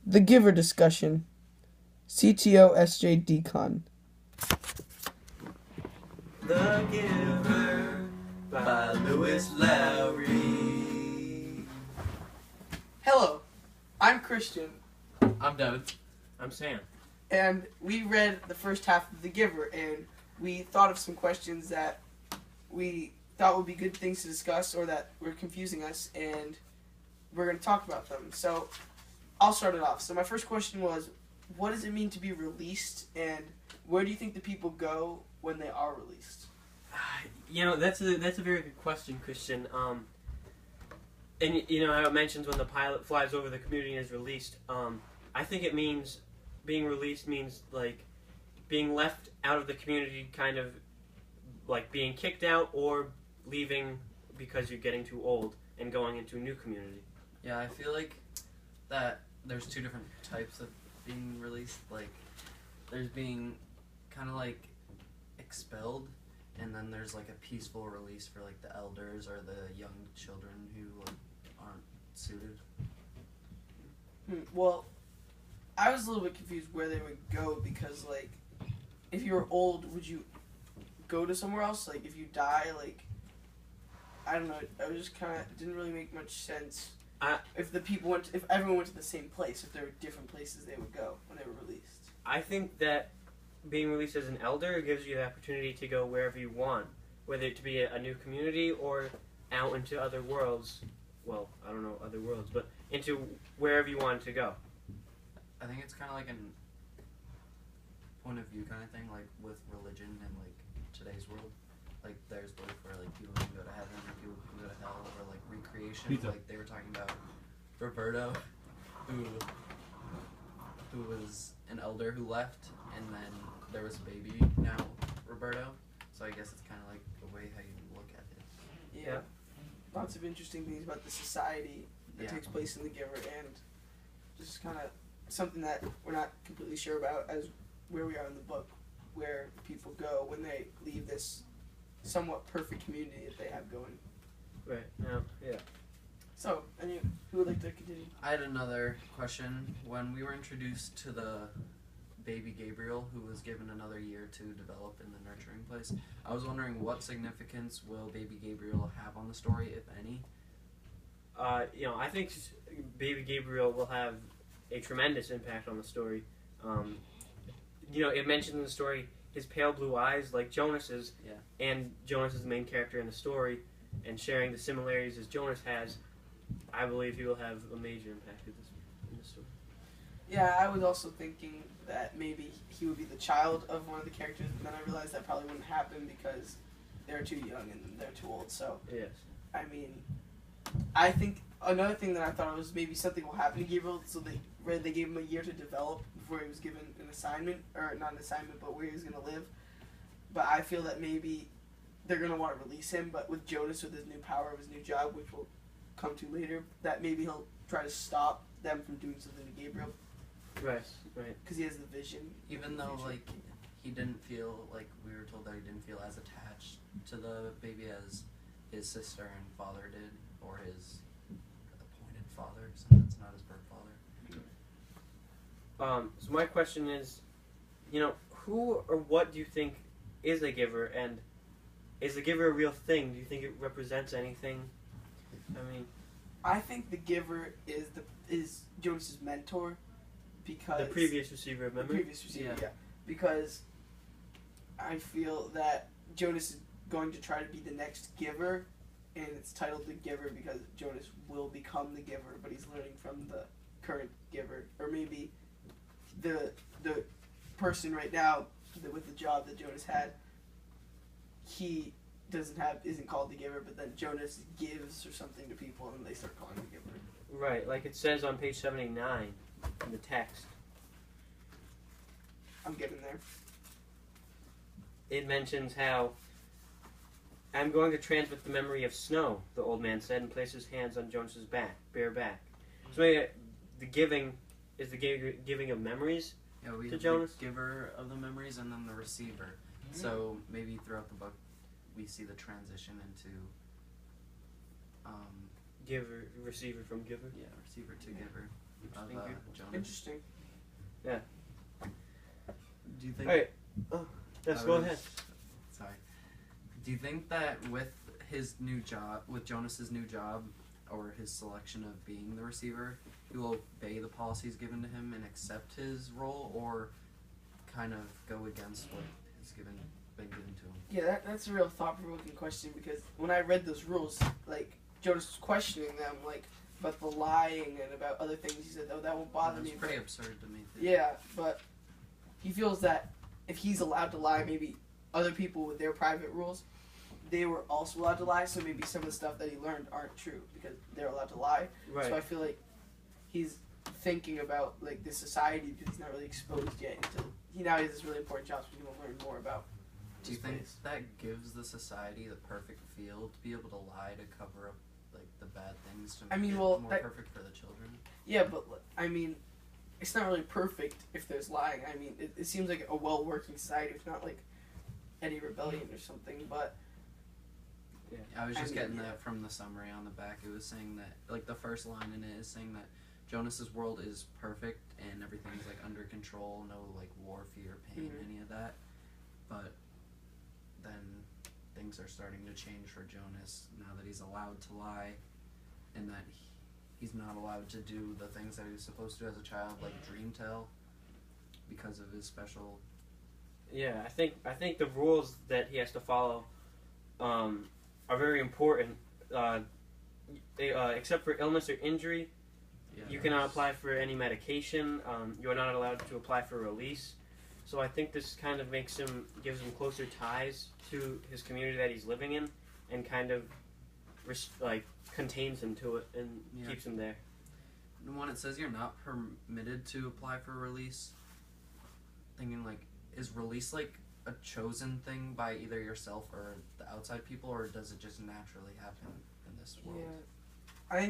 The Giver discussion. CTOSJDCON. The Giver by Lewis Lowry. Hello, I'm Christian, I'm Devin. I'm Sam. and we read the first half of The Giver, and we thought of some questions that we thought would be good things to discuss or that were confusing us, and we're going to talk about them. So, I'll start it off. So my first question was, what does it mean to be released, and where do you think the people go when they are released? You know, that's a very good question, Christian. And you know how it mentions when the pilot flies over the community and is released. I think it means being released means like being left out of the community, kind of like being kicked out or leaving because you're getting too old and going into a new community. Yeah, I feel like that there's two different types of being released. Like, there's being kind of like expelled, and then there's like a peaceful release for like the elders or the young children who aren't suited. Well, I was a little bit confused where they would go because, like, if you were old, would you go to somewhere else? Like, if you die, like, I don't know. I was just kind of didn't really make much sense. If if everyone went to the same place, if there were different places they would go when they were released. I think that being released as an elder gives you the opportunity to go wherever you want, whether it to be a new community or out into other worlds. Well, I don't know other worlds, but into wherever you want to go. I think it's kind of like an point of view kind of thing, like with religion and like today's world. Like there's belief where like people can go to heaven or people can go to hell, or like recreation. Pizza. Like they were talking about Roberto, who was an elder who left, and then there was a baby now, Roberto. So I guess it's kind of like the way how you look at it. Yeah. Lots of interesting things about the society that takes place in The Giver, and just kind of something that we're not completely sure about as where we are in the book, where people go when they leave this somewhat perfect community that they have going. Right. Now, yeah. So, who would like to continue? I had another question. When we were introduced to the baby Gabriel, who was given another year to develop in the nurturing place, I was wondering what significance will baby Gabriel have on the story, if any? You know, I think baby Gabriel will have a tremendous impact on the story. You know, it mentions in the story his pale blue eyes, like Jonas's, and Jonas is the main character in the story, and sharing the similarities as Jonas has. I believe he will have a major impact in this story. Yeah, I was also thinking that maybe he would be the child of one of the characters, and then I realized that probably wouldn't happen because they're too young and they're too old. So, Yes. I mean, I think another thing that I thought was maybe something will happen to Gabriel, so they gave him a year to develop before he was given an assignment, or not an assignment, but where he was going to live. But I feel that maybe they're going to want to release him, but with Jonas, with his new power of his new job, which we'll come to later, that maybe he'll try to stop them from doing something to Gabriel. Right. Because he has the vision. Even though, like, he didn't feel, like, we were told that he didn't feel as attached to the baby as his sister and father did, or his appointed father, since it's not his birth father. So my question is, you know, who or what do you think is a giver, and is the giver a real thing? Do you think it represents anything? I mean, I think the giver is Jonas's mentor, because the previous receiver of memory. Yeah. Because I feel that Jonas is going to try to be the next giver, and it's titled The Giver because Jonas will become the giver, but he's learning from the current giver, or maybe the person right now with the job that Jonas had, he isn't called the giver, but then Jonas gives or something to people, and they start calling him the giver. Right, like it says on page 79 in the text. I'm getting there. It mentions how I'm going to transmit the memory of snow, the old man said, and placed his hands on Jonas's bare back. So maybe the giving is the giving of memories We to have Jonas. the giver of the memories and then the receiver. So maybe throughout the book we see the transition into Giver, receiver from giver. receiver to giver of Interesting. Jonah. Interesting. Do you think? All right. Oh, yes, go ahead. Sorry. Do you think that with his new job, with Jonas's new job, or his selection of being the receiver, he will obey the policies given to him and accept his role, or kind of go against what has been given to him? Yeah, that's a real thought-provoking question, because when I read those rules, like, Jonas was questioning them, like, about the lying and about other things. He said, "Oh, that won't bother me." It's pretty absurd to me. Yeah, but he feels that if he's allowed to lie, maybe other people with their private rules, they were also allowed to lie, so maybe some of the stuff that he learned aren't true because they're allowed to lie. Right. So I feel like he's thinking about, like, the society because he's not really exposed yet until he now has this really important job, so he will learn more about. Do you think place. that gives the society the perfect field to be able to lie to cover up like the bad things to make it more perfect for the children? Yeah, but I mean, it's not really perfect if there's lying. I mean, it seems like a well-working society. It's not like any rebellion or something, but. Yeah, I was just getting that from the summary on the back. It was saying that, like, the first line in it is saying that Jonas's world is perfect and everything's like under control, no like war, fear, pain, any of that. But then things are starting to change for Jonas now that he's allowed to lie, and that he's not allowed to do the things that he was supposed to as a child, like dream tell, because of his special. Yeah, I think the rules that he has to follow are very important. Except for illness or injury, you cannot apply for any medication. You are not allowed to apply for release. So I think this kind of gives him closer ties to his community that he's living in, and kind of contains him to it and keeps him there. When it says you're not permitted to apply for release, thinking like, is release like a chosen thing by either yourself or the outside people, or does it just naturally happen in this world? Yeah,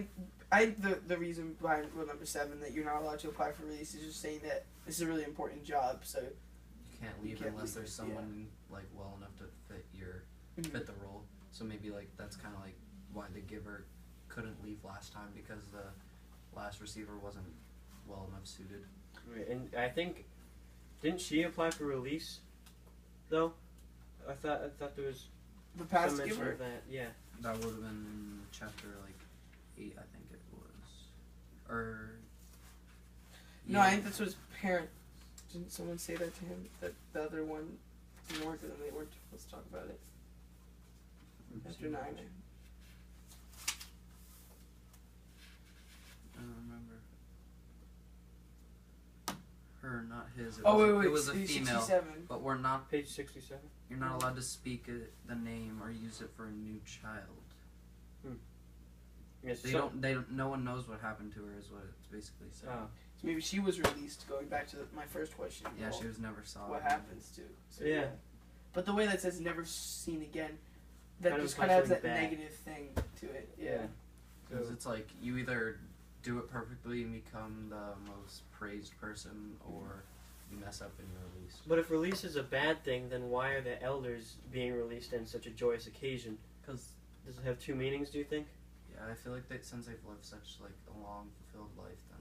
I think the reason behind rule number 7 that you're not allowed to apply for release is just saying that this is a really important job, so you can't leave unless there's someone like well enough to fit the role. So maybe like that's kind of like why the giver couldn't leave last time, because the last receiver wasn't well enough suited. Right, and I think didn't she apply for release though? I thought there was the past some mention giver of that. Yeah, that would have been in chapter like 8, I think it was, or no, I think that's what his parent. Didn't someone say that to him? That the other one didn't work, and then they weren't. Let's talk about it. Chapter 9. I don't remember. Her, not his. It was a female. 67. But we're not. page 67. You're not allowed to speak the name or use it for a new child. Yes, They don't. No one knows what happened to her. Is what it's basically saying. So maybe she was released. Going back to my first question. Yeah, she was never saw. What happens to? So, yeah. But the way that says "never seen again," that Kind of just kind of has that bad. negative thing to it. Yeah. Because it's like you either do it perfectly and become the most praised person, or you mess up and you're released. But if release is a bad thing, then why are the elders being released in such a joyous occasion? Because does it have two meanings? Do you think? Yeah, I feel like since they've lived such like a long, fulfilled life, then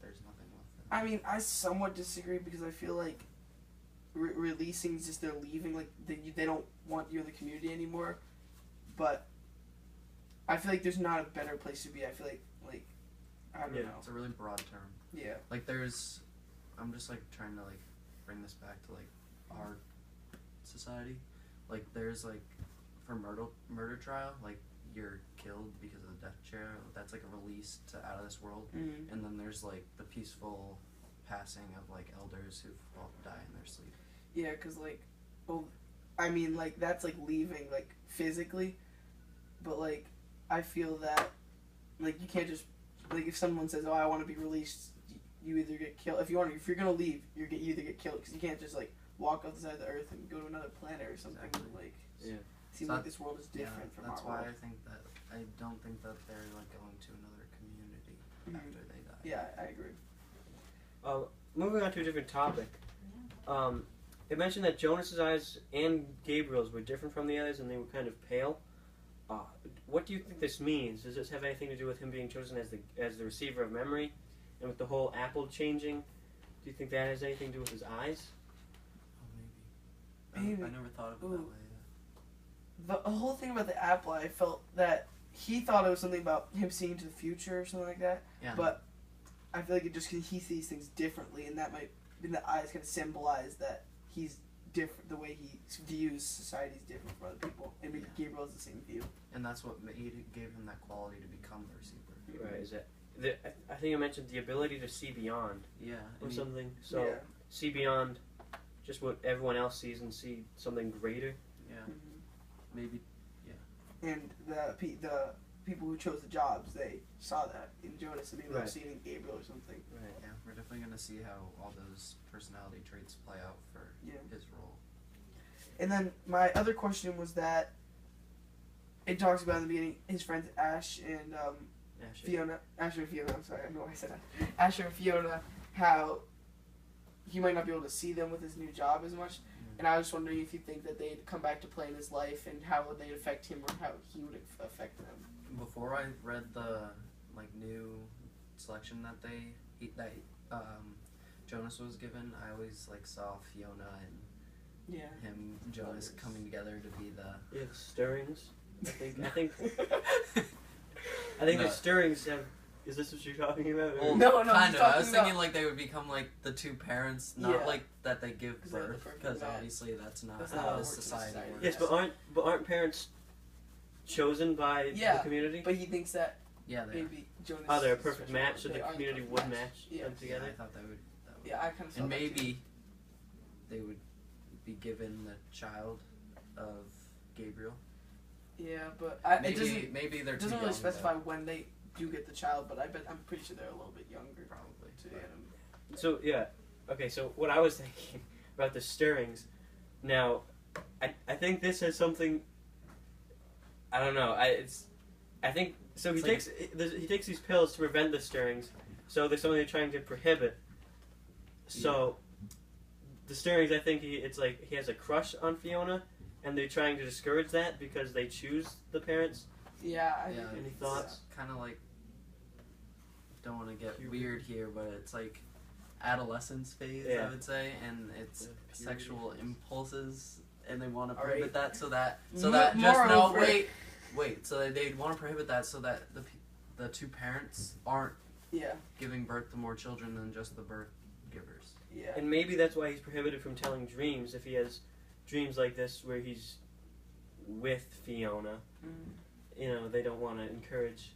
there's nothing left. I mean, I somewhat disagree because I feel like releasing is just they're leaving. Like they don't want you in the community anymore. But I feel like there's not a better place to be. I feel like I don't know. It's a really broad term. Yeah. Like I'm just like trying to like bring this back to like our society. Like there's like for murder trial, like you're killed because of the death chair. That's like a release to out of this world. Mm-hmm. And then there's like the peaceful passing of like elders who die in their sleep. Yeah, because like, well, I mean, like that's like leaving like physically, but like I feel that like you can't just like if someone says, "Oh, I want to be released," you either get killed if you're gonna leave, you either get killed because you can't just like walk off the side of the earth and go to another planet or something. Exactly. Like, Yeah. seems like this world is different from that's our why world. I don't think that they're like going to another community after they die. Yeah, I agree. Moving on to a different topic. It mentioned that Jonas's eyes and Gabriel's were different from the others, and they were kind of pale. What do you think this means? Does this have anything to do with him being chosen as the receiver of memory? and with the whole apple changing, do you think that has anything to do with his eyes? Oh, maybe. Maybe. I never thought of it that Ooh. way. The whole thing about the apple, I felt that he thought it was something about him seeing into the future or something like that. Yeah. But I feel like it just he sees things differently, and that might, in the eyes, kind of symbolize that he's different. The way he views society is different from other people, and maybe Gabriel has the same view. And that's what gave him that quality to become the receiver. Right? Is it? I think you mentioned the ability to see beyond Yeah. or and he- something. So yeah. see beyond just what everyone else sees and see something greater. Yeah. Mm-hmm. Maybe. And the people who chose the jobs, they saw that in Jonas, and maybe they'll Right. see it in Gabriel or something. Right. Yeah. We're definitely gonna see how all those personality traits play out for Yeah. his role. And then my other question was that it talks about in the beginning his friends Ash and Fiona. Asher and Fiona. I'm sorry, I don't know why I said that. Asher and Fiona. How he might not be able to see them with his new job as much. And I was wondering if you think that they'd come back to play in his life, and how would they affect him, or how he would affect them. Before I read the new selection that Jonas was given, I always saw Fiona and Yeah. him Jonas coming together to be the Yeah, the stirrings. I think No. the stirrings have. Is this what you're talking about? Well, No, kind he's of. I talking was thinking about- they would become the two parents, not Yeah. that they give 'Cause they have the birth, perfect because match. obviously that's not That's how not how it this works in society society. works. Yes, but aren't parents chosen by the Yeah, community? But he thinks that Yeah, they are. maybe Jonas. Are they a is perfect special. match, so They the are community perfect would match Yeah. them Yeah, together? I thought that would. Yeah, I kind of saw And that maybe too. they would be given the child of Gabriel. Yeah, but Maybe they're it too doesn't young. really specify when they do get the child. But I'm pretty sure they're a little bit younger. Probably. To get him. So yeah, okay. So what I was thinking about the stirrings, now, I think this has something. I don't know. I think so. He takes these pills to prevent the stirrings. So there's something they're trying to prohibit. So the stirrings, I think it's like he has a crush on Fiona, and they're trying to discourage that because they choose the parents. Yeah. Any thoughts? Kind of don't want to get Puberty. weird here, but it's adolescence phase, Yeah. I would say, and it's The puberty sexual phase. impulses, and they want to Alright. prohibit that so that Moreover- so that they'd want to prohibit that so that the two parents aren't Yeah. giving birth to more children than just the birth givers. Yeah. And maybe that's why he's prohibited from telling dreams. If he has dreams like this where he's with Fiona, they don't want to encourage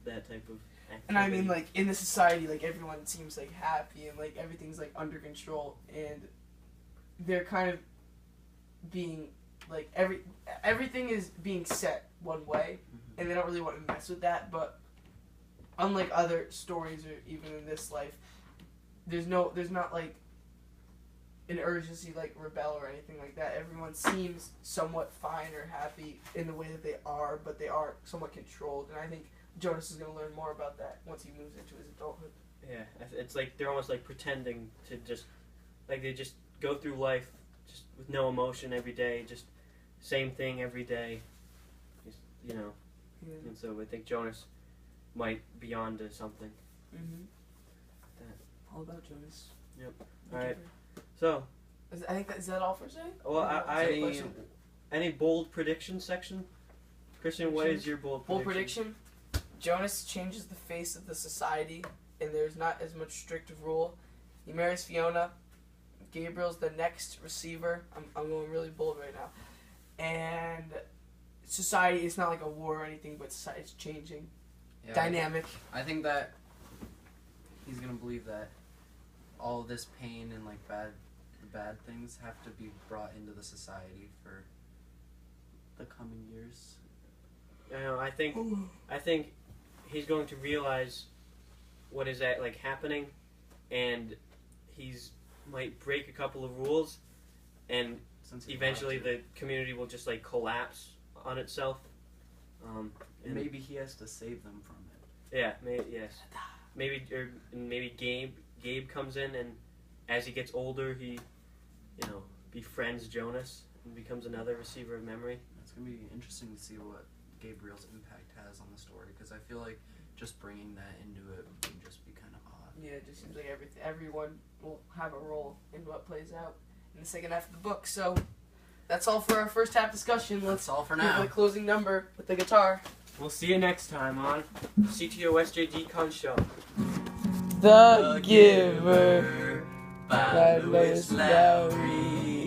that type of activity. And I mean, in the society, everyone seems happy and everything's under control, and they're kind of being everything is being set one way, and they don't really want to mess with that. But unlike other stories or even in this life, there's not an urgency rebel or anything like that. Everyone seems somewhat fine or happy in the way that they are, but they are somewhat controlled, and I think Jonas is going to learn more about that once he moves into his adulthood. Yeah, it's they're almost pretending to just they just go through life just with no emotion every day, just same thing every day, just, Yeah. And so I think Jonas might be on to something. Mm-hmm. That. All about Jonas. Yep. All right. So, I think is that all for today? well, I any bold prediction section? Christian, what is your bold bold prediction? prediction. Jonas changes the face of the society, and there's not as much strict of rule. He marries Fiona. Gabriel's the next receiver. I'm going really bold right now. And society, it's not a war or anything, but society, it's changing. Yeah, Dynamic. I think that he's gonna believe that all of this pain and bad things have to be brought into the society for the coming years. I think he's going to realize what is happening, and he's might break a couple of rules, and Since he eventually allowed the community will just collapse on itself. to. And maybe he has to save them from it. Yeah, yes. Maybe Gabe comes in, and as he gets older, he, befriends Jonas and becomes another receiver of memory. It's gonna be interesting to see what Gabriel's impact has on the story, because I feel like just bringing that into it would just be kind of odd. Yeah, it just seems like everyone will have a role in what plays out in the second half of the book. So that's all for our first half discussion. That's all for Give now. the closing number with the guitar. We'll see you next time on CTOSJDCON show. The Giver by Lewis Lowry.